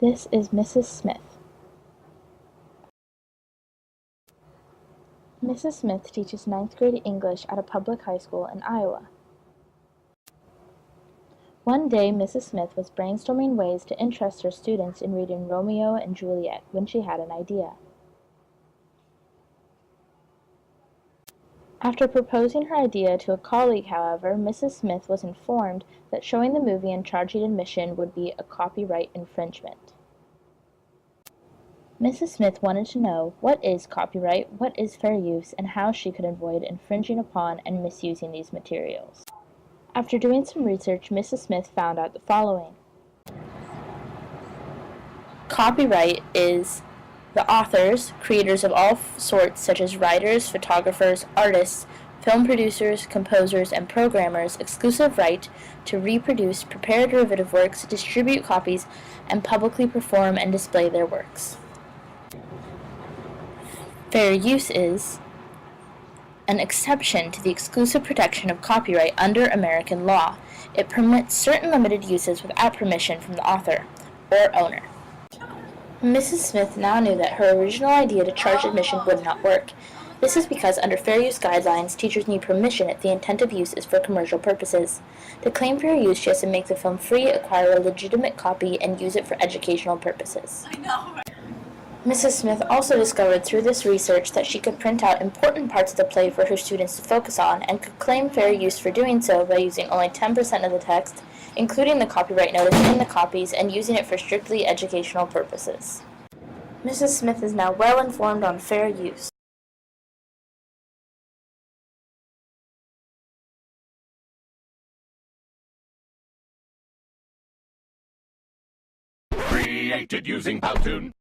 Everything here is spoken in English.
This is Mrs. Smith. Mrs. Smith teaches ninth grade English at a public high school in Iowa. One day, Mrs. Smith was brainstorming ways to interest her students in reading Romeo and Juliet when she had an idea. After proposing her idea to a colleague, however, Mrs. Smith was informed that showing the movie and charging admission would be a copyright infringement. Mrs. Smith wanted to know what is copyright, what is fair use, and how she could avoid infringing upon and misusing these materials. After doing some research, Mrs. Smith found out the following. Copyright is the authors, creators of all sorts such as writers, photographers, artists, film producers, composers, and programmers' exclusive right to reproduce, prepare derivative works, distribute copies, and publicly perform and display their works. Fair use is an exception to the exclusive protection of copyright under American law. It permits certain limited uses without permission from the author or owner. Mrs. Smith now knew that her original idea to charge admission would not work. This is because under fair use guidelines, teachers need permission if the intent of use is for commercial purposes. To claim fair use, she has to make the film free, acquire a legitimate copy, and use it for educational purposes. Mrs. Smith also discovered through this research that she could print out important parts of the play for her students to focus on and could claim fair use for doing so by using only 10% of the text, including the copyright notice in the copies, and using it for strictly educational purposes. Mrs. Smith is now well informed on fair use. Created using Powtoon.